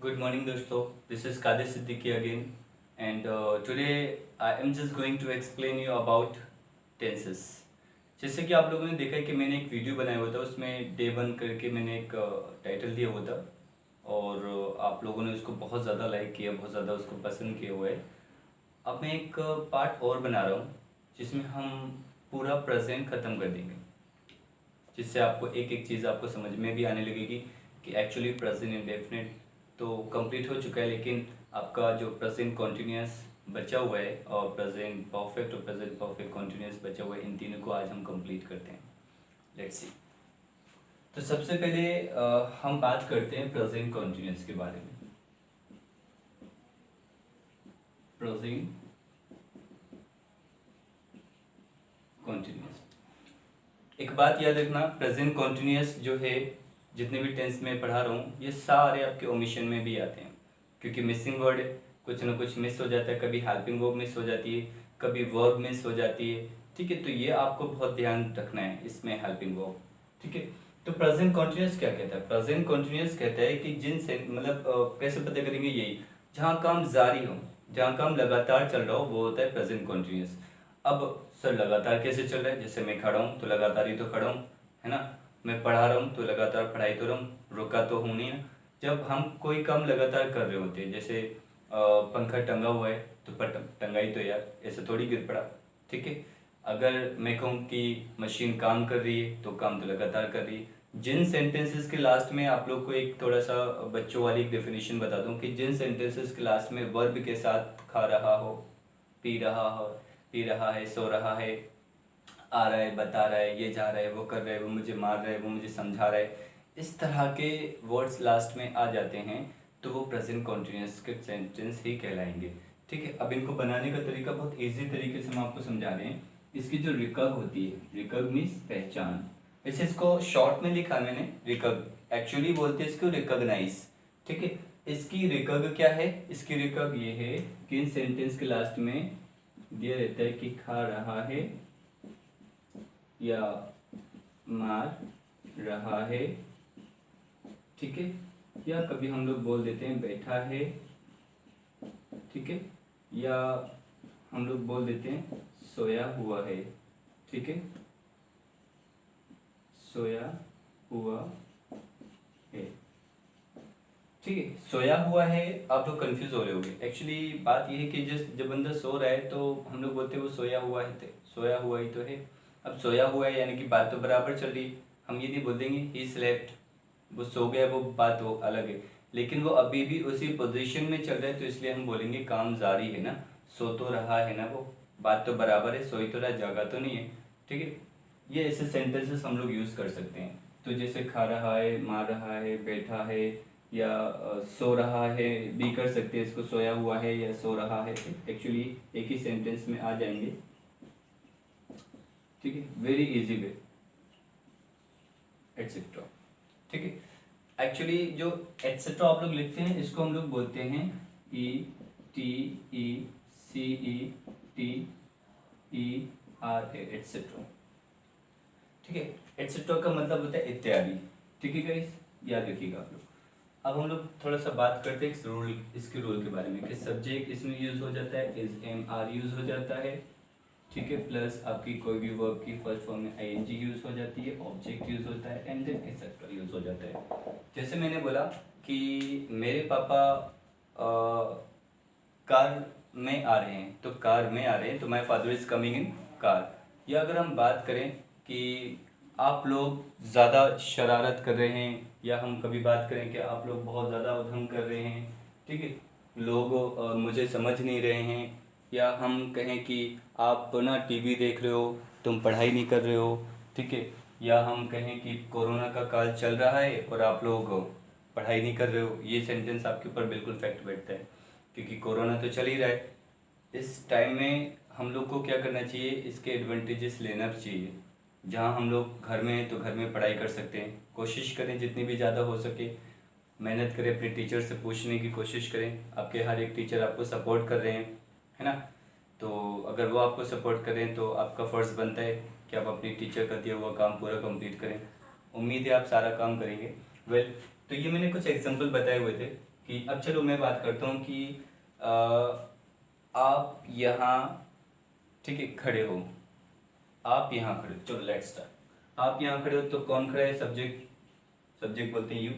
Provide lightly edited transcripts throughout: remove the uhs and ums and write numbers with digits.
Good morning दोस्तों, this is Kadir Siddiqui again and today I am just going to explain you about tenses। जैसे कि आप लोगों ने देखा है कि मैंने एक वीडियो बनाया हुआ था, उसमें डे वन करके मैंने एक टाइटल दिया हुआ था और आप लोगों ने उसको बहुत ज़्यादा लाइक किया, बहुत ज़्यादा उसको पसंद किया हुआ है। अब मैं एक पार्ट और बना रहा हूँ जिसमें हम पूरा प्रेजेंट ख़त्म कर देंगे, जिससे आपको एक एक चीज़ आपको समझ में भी आने लगेगी कि एक्चुअली प्रेजेंट इंडेफिनिट तो कंप्लीट हो चुका है, लेकिन आपका जो प्रेजेंट कॉन्टीन्यूअस बचा हुआ है और प्रेजेंट परफेक्ट और प्रेजेंट परफेक्ट कॉन्टीन्यूअस बचा हुआ है, इन तीनों को आज हम कंप्लीट करते हैं। Let's see. तो सबसे पहले हम बात करते हैं प्रेजेंट कॉन्टीन्यूअस के बारे में। प्रेजेंट कॉन्टीन्यूअस, एक बात याद रखना, प्रेजेंट कॉन्टीन्यूअस जो है, जितने भी टेंस में पढ़ा रहा हूँ, ये सारे आपके ओमिशन में भी आते हैं, क्योंकि मिसिंग वर्ड है, कुछ ना कुछ मिस हो जाता है। कभी हेल्पिंग वर्ब मिस हो जाती है, कभी वर्ब मिस हो जाती है, ठीक है। तो ये आपको बहुत ध्यान रखना है इसमें, हेल्पिंग वर्ब, ठीक है। तो प्रेजेंट कॉन्टीन्यूअस क्या कहता है? प्रेजेंट कॉन्टीन्यूअस कहता है कि जिन से मतलब कैसे पता करेंगे, यही जहाँ काम जारी हो, जहाँ काम लगातार चल रहा हो, वो होता है प्रेजेंट कॉन्टीन्यूअस। अब सर लगातार कैसे चल रहा है? जैसे मैं खड़ा हूँ तो लगातार ही तो खड़ा हूँ, है ना। मैं पढ़ा रहा हूँ तो लगातार पढ़ाई तो रहा हूँ, रुका तो हूँ नहीं ना। जब हम कोई काम लगातार कर रहे होते हैं, जैसे पंखा टंगा हुआ है तो टंगाई तो यार, ऐसे थोड़ी गिर पड़ा, ठीक है। अगर मैं कहूँ कि मशीन काम कर रही है तो काम तो लगातार कर रही है। जिन सेंटेंसेस के लास्ट में आप लोग को एक थोड़ा सा बच्चों वाली एक डेफिनेशन बता दूं कि जिन सेंटेंसेस के लास्ट में वर्ब के साथ खा रहा हो, पी रहा हो, पी रहा है, सो रहा है, आ रहा है, बता रहा है, ये जा रहा है, वो कर रहा है, वो मुझे मार रहा है, वो मुझे समझा रहा है, इस तरह के वर्ड्स लास्ट में आ जाते हैं तो वो प्रेजेंट कॉन्टीन्यूअस के सेंटेंस ही कहलाएंगे, ठीक है। अब इनको बनाने का तरीका बहुत इजी तरीके से हम आपको समझा रहे हैं। इसकी जो रिकग होती है, रिकग मीन्स पहचान, वैसे इसको शॉर्ट में लिखा मैंने रिकग, एक्चुअली बोलते हैं इसको रिकॉग्नाइज, ठीक है। इसकी रिकग क्या है? इसकी रिकग ये है कि इन सेंटेंस के लास्ट में दिया रहता है कि खा रहा है या मार रहा है, ठीक है। या कभी हम लोग बोल देते हैं बैठा है, ठीक है। या हम लोग बोल देते हैं सोया हुआ है, ठीक है, सोया हुआ है, ठीक है। सोया हुआ है, आप लोग कंफ्यूज हो रहे होंगे। एक्चुअली बात यह है कि जब बंदा सो रहा है तो हम लोग बोलते हैं वो सोया हुआ है, सोया हुआ ही तो है। अब सोया हुआ है यानी कि बात तो बराबर चल रही है, हम ये नहीं बोल देंगे ही स्लेप्ट, वो सो गया, वो बात वो अलग है, लेकिन वो अभी भी उसी पोजीशन में चल रहा है, तो इसलिए हम बोलेंगे काम जारी है ना, सो तो रहा है ना, वो बात तो बराबर है, सोई तो रहा, जागा तो नहीं है, ठीक है। ये ऐसे सेंटेंसेस हम लोग यूज़ कर सकते हैं। तो जैसे खा रहा है, मार रहा है, बैठा है, या सो रहा है भी कर सकते हैं इसको, सोया हुआ है या सो रहा है, एक्चुअली एक ही सेंटेंस में आ जाएंगे, ठीक है। वेरी इजी वे, एटसेट्रा, ठीक है। एक्चुअली जो एटसेट्रा आप लोग लिखते हैं, इसको हम लोग बोलते हैं ETECETER, एटसेट्रा, ठीक है। एटसेट्रा का मतलब होता है इत्यादि, ठीक है गाइस, याद रखिएगा आप लोग। अब हम लोग थोड़ा सा बात करते हैं इसके रूल के बारे में, कि सब्जेक्ट इसमें यूज हो जाता है, इज एम आर यूज हो जाता है, ठीक है। प्लस आपकी कोई भी वर्ब की फर्स्ट फॉर्म में आईएनजी यूज हो जाती है, ऑब्जेक्ट यूज होता है, एंड देन एक्सेट्रा यूज हो जाता है। जैसे मैंने बोला कि मेरे पापा कार में आ रहे हैं, तो कार में आ रहे हैं, तो my father is coming in car. या अगर हम बात करें कि आप लोग ज़्यादा शरारत कर रहे हैं, या हम कभी बात करें कि आप लोग बहुत ज़्यादा उधम कर रहे हैं, ठीक है, लोग मुझे समझ नहीं रहे हैं। या हम कहें कि आप ना टीवी देख रहे हो, तुम पढ़ाई नहीं कर रहे हो, ठीक है। या हम कहें कि कोरोना का काल चल रहा है और आप लोग पढ़ाई नहीं कर रहे हो, ये सेंटेंस आपके ऊपर बिल्कुल फैक्ट बैठता है, क्योंकि कोरोना तो चल ही रहा है। इस टाइम में हम लोग को क्या करना चाहिए, इसके एडवांटेजेस लेना चाहिए। जहाँ हम लोग घर में हैं तो घर में पढ़ाई कर सकते हैं, कोशिश करें जितनी भी ज़्यादा हो सके, मेहनत करें, अपने टीचर से पूछने की कोशिश करें। आपके हर एक टीचर आपको सपोर्ट कर रहे हैं, है ना। तो अगर वो आपको सपोर्ट करें तो आपका फ़र्ज़ बनता है कि आप अपनी टीचर का दिया हुआ काम पूरा कंप्लीट करें। उम्मीद है आप सारा काम करेंगे। वेल, तो ये मैंने कुछ एग्जांपल बताए हुए थे कि अब चलो मैं बात करता हूँ कि आप यहाँ, ठीक है, खड़े हो, आप यहाँ खड़े हो, चलो लेट्स स्टार्ट। आप यहाँ खड़े हो तो कौन खड़ा है? सब्जेक्ट, सब्जेक्ट बोलते हैं यू,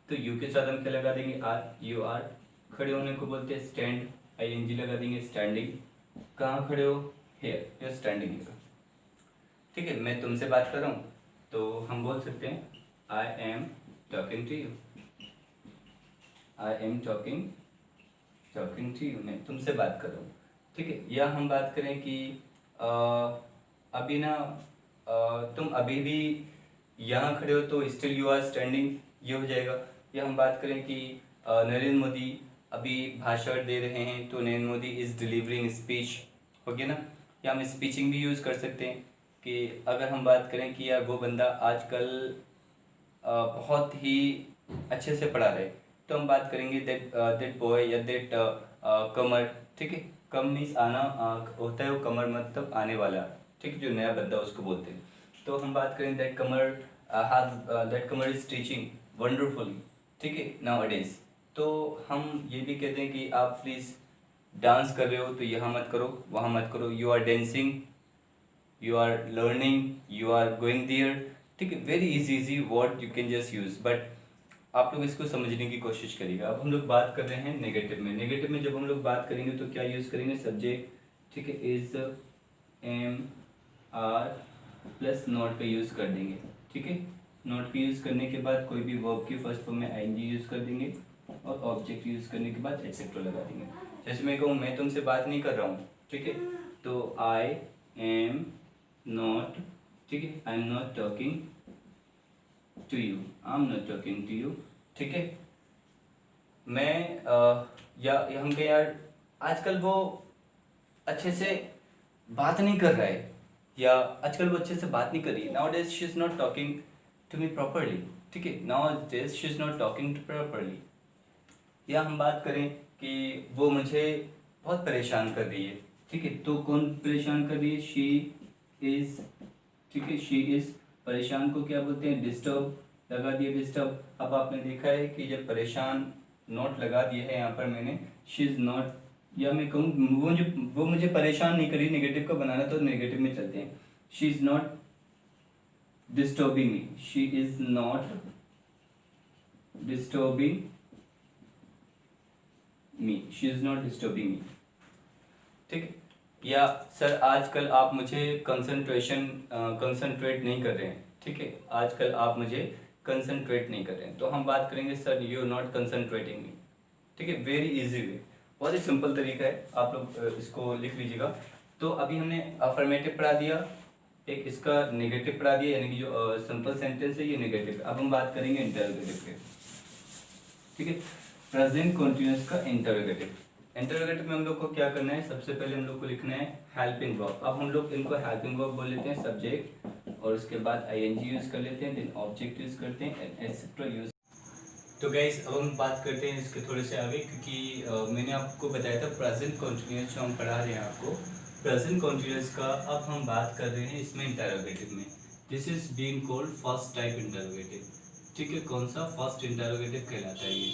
तो यू के साथ हम क्या लगा देंगे? Are, you are. खड़े होने को बोलते हैं स्टैंड, ING लगा देंगे, स्टैंडिंग। कहाँ खड़े हो? हेयर, यू स्टैंडिंग है। ठीक है, मैं तुमसे बात कर रहा हूँ तो हम बोल सकते हैं I am talking to you, I am talking to you, मैं तुमसे बात कर रहा हूँ। ठीक है, या हम बात करें कि अभी ना तुम अभी भी यहाँ खड़े हो तो स्टिल यू आर स्टैंडिंग, ये हो जाएगा। या हम बात करें कि नरेंद्र मोदी अभी भाषण दे रहे हैं तो Narendra Modi is delivering speech, हो गया ना। या हम स्पीचिंग भी यूज़ कर सकते हैं कि अगर हम बात करें कि यार वो बंदा आजकल बहुत ही अच्छे से पढ़ा रहे, तो हम बात करेंगे दैट बॉय या दैट कमर। ठीक है, कम मीन्स आना होता है, वो कमर मतलब आने वाला, ठीक है, जो नया बंदा उसको बोलते हैं। तो हम बात करें that Qamar is teaching wonderfully, ठीक है, नाउ अडेज। तो हम ये भी कहते हैं कि आप प्लीज़ डांस कर रहे हो तो यहाँ मत करो, वहाँ मत करो, you are dancing, you are learning, you are going there. ठीक है, very easy word you can just use, but आप लोग इसको समझने की कोशिश करिएगा। अब हम लोग बात कर रहे हैं नेगेटिव में। नेगेटिव में जब हम लोग बात करेंगे तो क्या यूज़ करेंगे? सब्जेक्ट, ठीक है, is, am, are plus not का यूज़ कर देंगे। ठीक है, नॉट का यूज़ करने के बाद कोई भी वर्ब की फर्स्ट फॉर्म में ING यूज़ कर देंगे और ऑब्जेक्ट यूज़ करने के बाद एक्सेट्रा लगा देंगे। जैसे मैं कहूँ मैं तुमसे बात नहीं कर रहा हूँ, ठीक है, तो आई एम नॉट, ठीक है, I am not talking to you, I am not talking to you. ठीक है, मैं या हम कहें यार आजकल वो अच्छे से बात नहीं कर रहा है, या आजकल वो अच्छे से बात नहीं कर रही है, nowadays she is not talking to me properly. ठीक है, nowadays she is not talking to properly. या हम बात करें कि वो मुझे बहुत परेशान कर रही है। ठीक है, तो कौन परेशान कर रही है? शी इज़, ठीक है, शी इज़। परेशान को क्या बोलते हैं? डिस्टर्ब, लगा दिया डिस्टर्ब। अब आपने देखा है कि जब परेशान नॉट लगा दिया है यहाँ पर मैंने, शी इज़ नॉट, या मैं कहूँ वो मुझे परेशान नहीं करी, नेगेटिव को बनाना तो नेगेटिव में चलते हैं। She is not disturbing me, she is not disturbing me, she is not disturbing me. ठीक है, या सर आजकल आप मुझे कंसंट्रेट नहीं कर रहे हैं। ठीक है, आजकल आप मुझे कंसंट्रेट नहीं कर रहे हैं, तो हम बात करेंगे sir you are not concentrating me. ठीक है, वेरी इजी वे, बहुत ही सिंपल तरीका है, आप लोग इसको लिख लीजिएगा। तो अभी हमने अफर्मेटिव पढ़ा दिया, एक इसका नेगेटिव पढ़ा दिया, यानी कि जो सिंपल सेंटेंस है ये नेगेटिव। अब हम बात करेंगे इंटरोगेटिव के। ठीक है, प्रेजेंट कंटीन्यूअस का इंटरोगेटिव। इंटरोगेटिव में हम लोग को क्या करना है? सबसे पहले हम लोग को लिखना है हेल्पिंग वर्ब। अब हम लोग इनको हेल्पिंग वर्ब बोल लेते हैं, सब्जेक्ट और उसके बाद ING यूज कर लेते हैं, देन ऑब्जेक्ट यूज करते हैं, एटसेट्रा यूज। तो गाइस अब हम बात करते हैं इसके थोड़े से आगे, क्योंकि मैंने आपको बताया था प्रेजेंट कंटीन्यूअस जो हम पढ़ा रहे हैं आपको, प्रेजेंट कंटीन्यूअस का अब हम बात कर रहे हैं इसमें इंटरोगेटिव में। This is being called first type interrogative. ठीक है, कौन सा? फर्स्ट इंटरोगेटिव कहलाता है ये।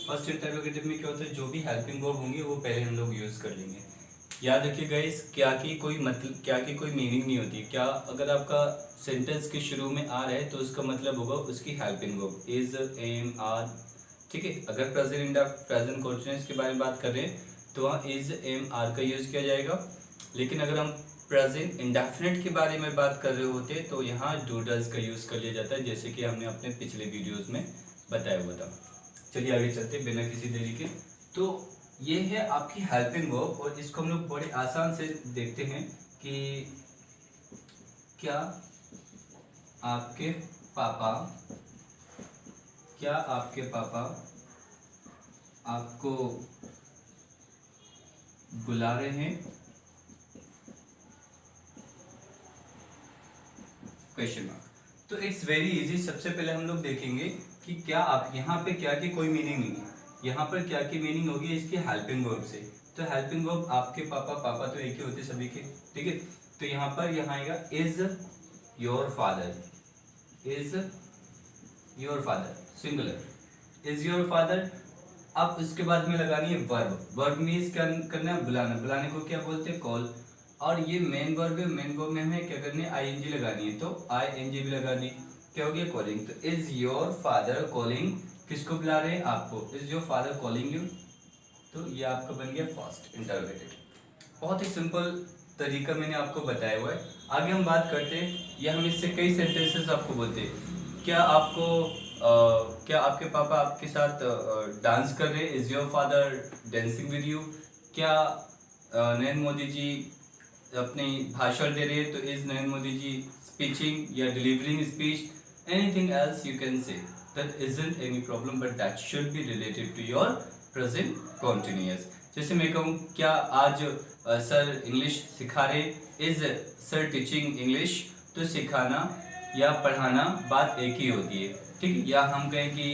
फर्स्ट इंटरोगेटिव में क्या होता है? जो भी हेल्पिंग वर्ब होंगे वो पहले हम लोग यूज़ कर लेंगे। याद रखिए गाइस, क्या की कोई मतलब, क्या की कोई मीनिंग नहीं होती। क्या अगर आपका सेंटेंस के शुरू में आ रहा है तो उसका मतलब होगा उसकी helping verb, is, am, are. ठीक है, अगर प्रेजेंट कंटीन्यूअस के बारे में बात कर रहे हैं तो वहाँ इज, एम, आर का यूज़ किया जाएगा। लेकिन अगर हम प्रेजेंट इंडेफिनिट के बारे में बात कर रहे होते तो यहाँ डू डज का यूज़ कर लिया जाता है, जैसे कि हमने अपने पिछले वीडियोस में बताया हुआ था। चलिए आगे चलते हैं बिना किसी देरी के। तो ये है आपकी हेल्पिंग वर्ब, और इसको हम लोग बड़े आसान से देखते हैं कि क्या आपके पापा आपको बुला रहे हैं? Question mark. तो इट्स वेरी इजी। सबसे पहले हम लोग देखेंगे कि क्या आप यहाँ पे क्या की कोई मीनिंग नहीं है। यहाँ पर क्या की मीनिंग होगी इसकी हेल्पिंग वर्ब से। तो हेल्पिंग वर्ब आपके पापा तो एक ही होते सभी के, ठीक है। तो यहाँ पर यहाँ आएगा is your father, is your father, singular, is your father. अब उसके बाद में लगानी है वर्ब। वर्ब मीन्स क्या करना है, बुलाना। बुलाने को क्या बोलते हैं, कॉल। और ये मेन वर्ब है, मेन वर्ब में हमें क्या करनी है, आईएनजी लगानी है, तो आईएनजी भी लगा दी। क्या हो गया, कॉलिंग। तो इज योर फादर कॉलिंग, किसको बुला रहे हैं, आपको। Is your father calling you, तो ये आपका बन गया फर्स्ट इंटरोगेटिव। बहुत ही सिंपल तरीका मैंने आपको बताया हुआ है। आगे हम बात करते हैं, या हम इससे कई सेंटेंसेस आपको बोलते हैं। क्या आपके पापा आपके साथ डांस कर रहे हैं, is your father dancing with you. क्या नरेंद्र मोदी जी अपनी भाषण दे रहे हैं, तो इज नरेंद्र मोदी जी स्पीचिंग या delivering speech. Anything else you can say, that isn't any problem, but that should be related to your present continuous. जैसे मैं कहूँ, क्या आज सर इंग्लिश सिखा रहे, इज सर टीचिंग इंग्लिश, तो सिखाना या पढ़ाना बात एक ही होती है, ठीक है। या हम कहें कि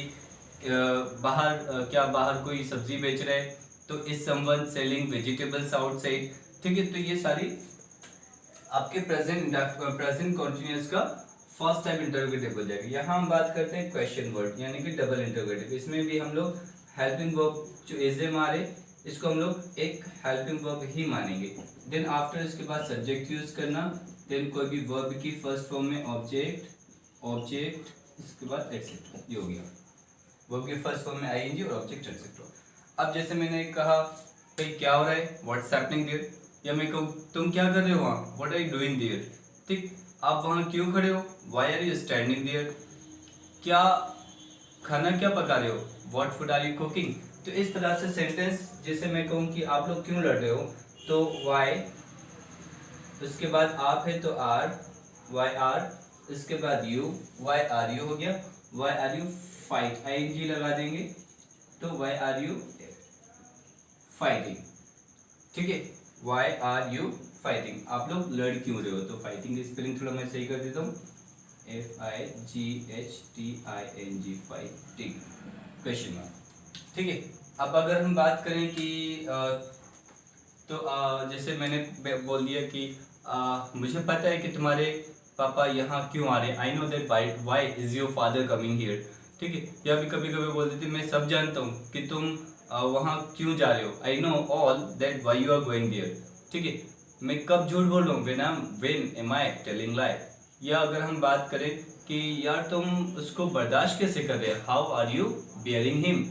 बाहर कोई सब्जी बेच रहा है, तो is someone selling vegetables outside, ठीक है। तो ये सारी आपके प्रेजेंट कॉन्टिन्यूअस का फर्स्ट टाइप इंटरोगेटिव हो जाएगा। यहाँ हम बात करते हैं क्वेश्चन वर्ड, यानी कि डबल इंटरोगेटिव। इसमें भी हम लोग हेल्पिंग वर्ब जो इज ए मारे, इसको हम लोग एक हेल्पिंग वर्ब ही मानेंगे। देन आफ्टर इसके बाद सब्जेक्ट यूज करना, देन कोई भी वर्ब की फर्स्ट फॉर्म में ऑब्जेक्ट, इसके बाद एक्सेट्रा, ये हो गया। वर्ब की फर्स्ट फॉर्म में आईएनजी और ऑब्जेक्ट एक्सेट्रा। अब जैसे मैंने कहा भाई क्या हो रहा है, व्हाट्स हैपनिंग देयर, या मैं कहूँ तुम क्या कर रहे हो वहाँ, what are you doing there, ठीक। आप वहाँ क्यों खड़े हो, why are you standing there. क्या खाना क्या पका रहे हो, what food are you cooking. तो इस तरह से सेंटेंस, जैसे मैं कहूँ कि आप लोग क्यों लड़ रहे हो, तो वाई, उसके बाद आप है तो आर, वाई आर, इसके बाद यू, वाई आर यू हो गया। Why are you fight, ING लगा देंगे, तो वाई आर यू फाइटिंग, ठीक है। वाई आर यू फाइटिंग, आप लोग लड़ क्यों रहे हो, तो फाइटिंग की स्पेलिंग थोड़ा मैं सही कर देता हूँ, FIGHTING, फाइटिंग, क्वेश्चन मार्क, ठीक है। अब अगर हम बात करें कि जैसे मैंने बोल दिया कि मुझे पता है कि तुम्हारे पापा यहाँ क्यों आ रहे हैं, I know that why is your father coming here, ठीक है। या भी कभी कभी बोल देते मैं सब जानता हूँ कि तुम वहाँ क्यों जा रहे हो, I know all that why you are going there, ठीक है। मैं कब झूठ बोल रहा हूँ, when am I telling lie. या अगर हम बात करें कि यार तुम उसको बर्दाश्त कैसे कर रहे हो, how are you bearing him.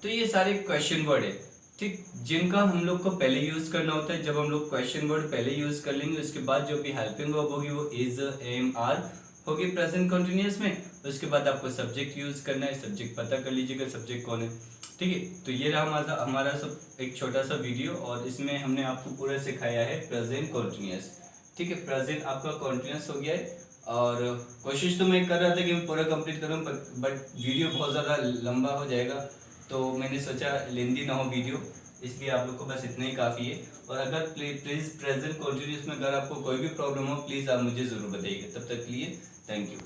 तो ये सारे क्वेश्चन वर्ड है, ठीक, जिनका हम लोग को पहले यूज करना होता है। जब हम लोग क्वेश्चन वर्ड पहले यूज कर लेंगे, उसके बाद जो भी हेल्पिंग वर्ब होगी वो इज, एम, आर होगी प्रेजेंट कंटिन्यूअस में। उसके बाद आपको सब्जेक्ट यूज करना है, सब्जेक्ट पता कर लीजिएगा सब्जेक्ट कौन है, ठीक है। तो ये रहा हमारा सब एक छोटा सा वीडियो, और इसमें हमने आपको पूरा सिखाया है प्रेजेंट कंटिन्यूअस, ठीक है। प्रेजेंट आपका कंटिन्यूअस हो गया है, और कोशिश तो मैं कर रहा था कि मैं पूरा कंप्लीट करूं, बट वीडियो बहुत ज़्यादा लंबा हो जाएगा, तो मैंने सोचा लेंदी ना हो वीडियो, इसलिए आप लोग को बस इतना ही काफ़ी है। और अगर प्लीज़ प्रेजेंट कंटिन्यूअस में अगर आपको कोई भी प्रॉब्लम हो, प्लीज़ आप मुझे ज़रूर बताइएगा। तब तक के लिए थैंक यू।